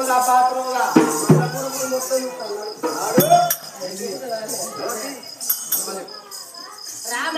నా పాత్రగా రామ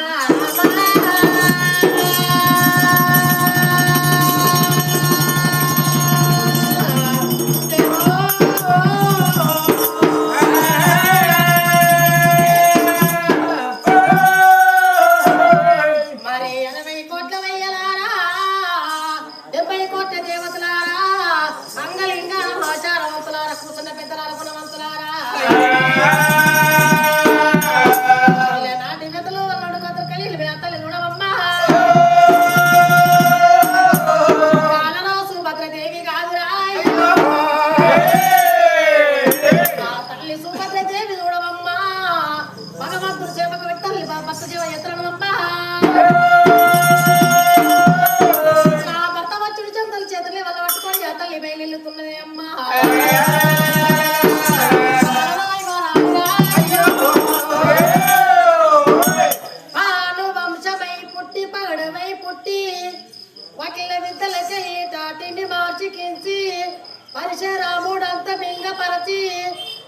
పరిశరాముడంతా మింగపరచి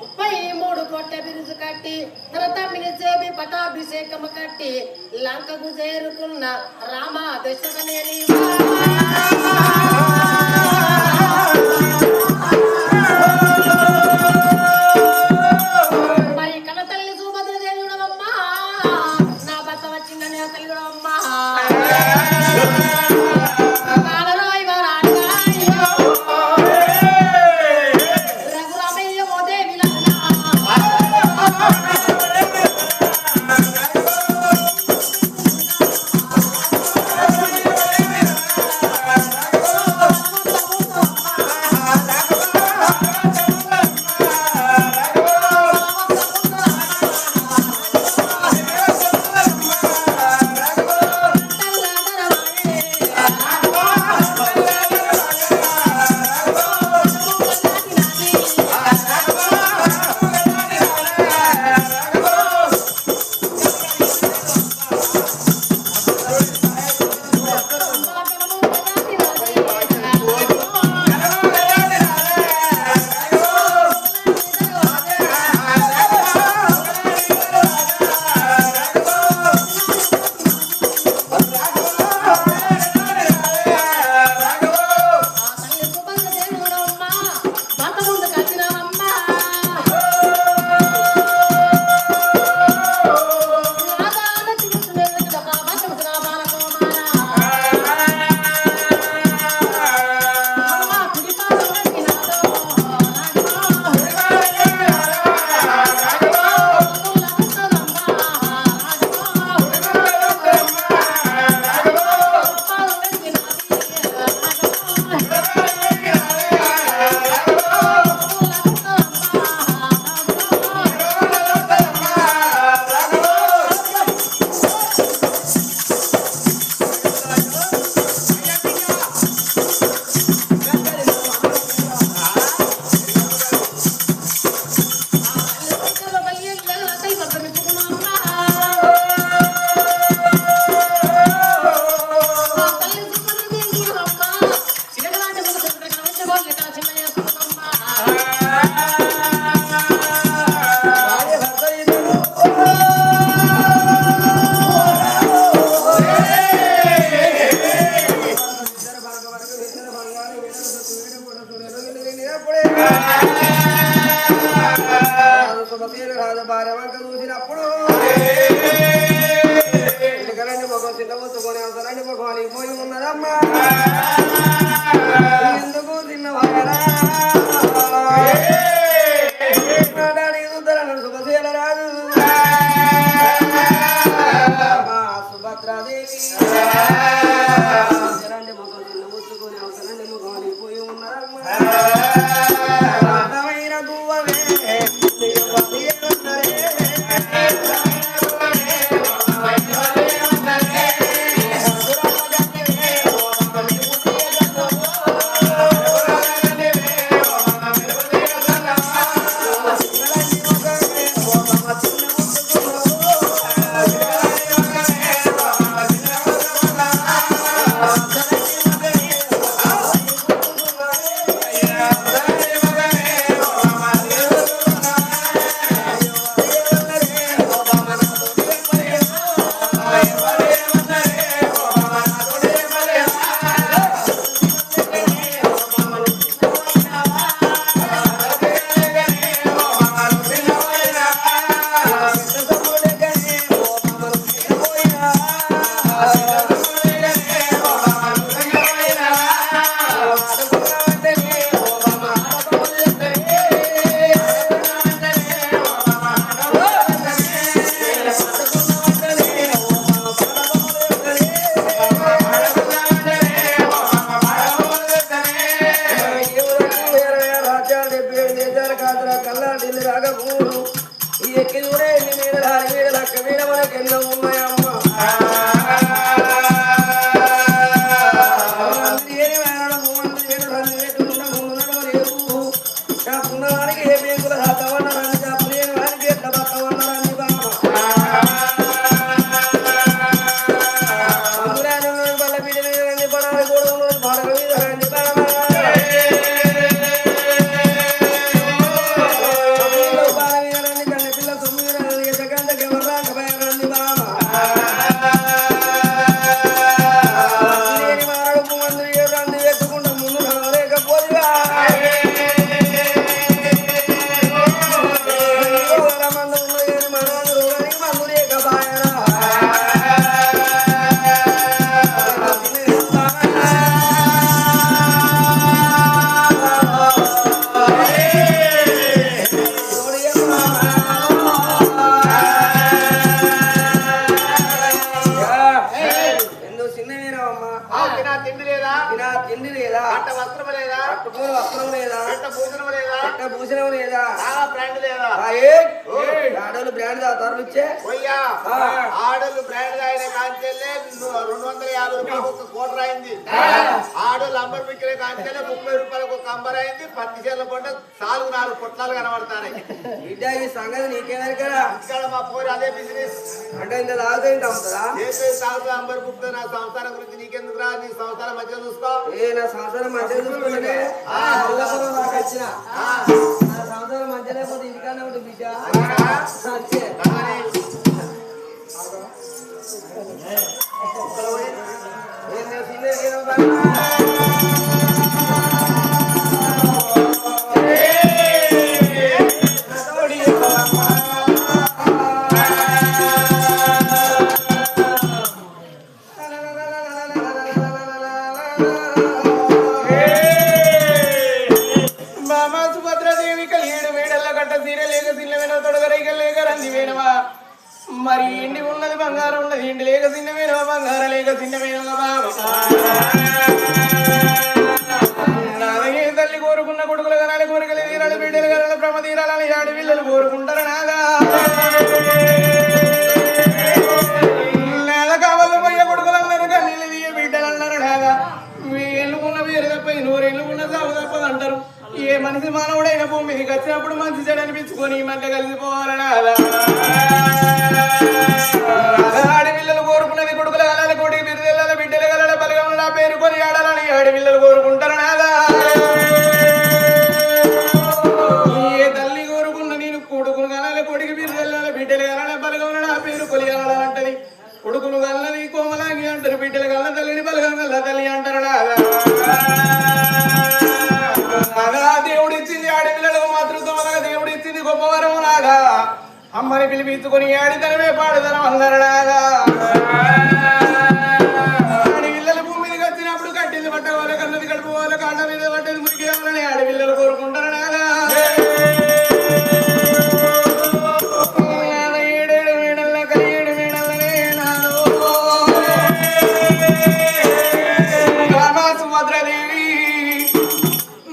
33 కోట్ల బిరుసు కట్టి తన తమ్మిని చేపి పటాభిషేకము కట్టి లంకకు చేరుకున్న రామ దశకనేని మరి కన్న తల్లి సుభద్రదేవి చూడవమ్మా నా భర్త వచ్చిందని ఆ తల్లి చూడవమ్మా చూసినప్పుడు చిన్నబుచ్చుకొని అవసరాన్ని మొఖానికి పోయి ఉన్నదమ్మా ఎందుకు చిన్నవారా శుభశీల రాదు సుభద్రాదేవి మొఖం చిన్నబుచ్చుకొని అవసరాన్ని మొఖానికి పోయి ఉన్నదమ్మా కల్లా ఢిల్లీ రాకపోడు ఈ ఎక్కి చూడే ఎన్ని మీడలు ఆరి మీడలు అక్క మీద మనకు ఎన్నో ఉన్నాయమ్మ ఉన్నదానికి ఏ బేంకుల సాతవన్నారని చెప్పలేని వారికి ఎట్లా బతవన్నారని బామ్మ అందులో బల్ల పీట మీద రండి పడాలి గోడలో పడక మీద రండి బామ్మ ఆడోళ్ళు బ్రాండ్ తాగుతారు ఆడోళ్ళు బ్రాండ్ అయిన కాంచెల్లే 250 రూపాయలకు ఒక కోటర్ అయింది. ఆడోళ్ళు అంబర్ విక్రే కాంచెల్లే 30 రూపాయలకు ఒక అంబర్ అయింది. 10 చీరల పంట 4 పొట్లాలు కనబడతాయి. బిడ్డ ఈ సంగతి నీకేమరికరా ఇక్కడ మా పోరు అదే బిజినెస్ అంటే ఇంత తాగుతుంది అమ్ముతుందా తాగుతా అంబర్ బుక్ నా సంసారం గురించి నీకెందుకు రా నీ సంసారం మధ్య చూసుకో నా సంవత్సరం మధ్య చూసుకుంటే వచ్చిన నా సంవత్సరం మధ్య లేకపోతే ఇంటికన్నా ఉంటుంది బిడ్డ మరి ఇండి ఉన్నది బంగారం ఉన్నది ఇండి లేక చిన్నమేనో బంగారం లేక చిన్నమేనో నాదే తల్లి కోరుకున్న కొడుకులు కనాలి కోరికలు తీరాలి బిడ్డలు కనాలి భ్రమ తీరాలని ఆడి పిల్లలు కోరుకుంటారు నాదా నాద కావాలి పోయే కొడుకులు అన్నారు కన్నీళ్ళు తీయ బిడ్డలు అన్నారు నాదా మీ ఎన్నుకున్న పేరు తప్ప నూరు ఎన్నుకున్న సాగు తప్పదు అంటారు. ఏ మనిషి మానవుడైన భూమి మీదకి వచ్చినప్పుడు మంచి చెడు అనిపించుకొని ఈ మధ్య కలిసిపోవాలని ఆడపిల్లలు కోరుకున్నది కొడుకులు కలాలి కొడుకు బిరుదెల్లాలి బిడ్డలు కలాలి బలగం పేరు కొని ఆడాలని ఆడపిల్లలు కోరుకుంటారు నాదా ఏ తల్లి కోరుకున్న నేను కొడుకును కలాలి కొడుకు బిరుదెల్లాలి బిడ్డలు కలాలి బలగం నా పేరు కొలి కలాలంటది. కొడుకును కల్లది కోమలాగి అంటారు బిడ్డలు కల్ల తల్లిని బలగం కల్ల తల్లి అంటారు నాదా దేవుడు ఇచ్చింది ఆడపిల్లలకు మాతృత్వం దేవుడు ఇచ్చింది గొప్పవరం నాదా అమ్మని పిలిపించుకొని ఆడితనమే పాడుదనం అందరు నాదా ఆడపిల్లలు భూమి మీదకి వచ్చినప్పుడు కట్టింది పట్టవాలి కన్నది కడుపుకోవాలి కాళ్ళ మీద పట్టేది మురికేవాలని ఆడపిల్లలు కోరుకుంటారు నాదా ఏడేడు మేడల్ల కలిగేడు మేడల్లనే నాదో సుభద్రాదేవి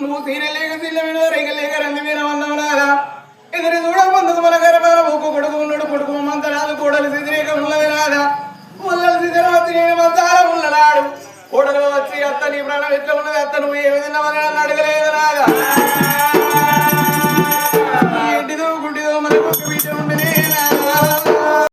నువ్వు తీరలేక తిల్లమేనో రేగలేక రంది మీద అన్నావు నాదా ఎదురు చూడ ముందుకు మన గర్భాల ఒక్కు కొడుకు ఉన్నాడు కొడుకు మంతరాలు కోడలు సిద్ధిరేక ఉన్నది నాదా ముల్లలు సిద్ధి వచ్చి నేను మంతాల ఉన్ననాడు కోడలు వచ్చి అత్త నీ ప్రాణం ఎట్లా ఉన్నది అత్త నువ్వు ఏ విధంగా నన్ను అడగలేదు నాదా ఏంటిదో గుడ్డిదో మనకు ఒక వీటి ఉండనే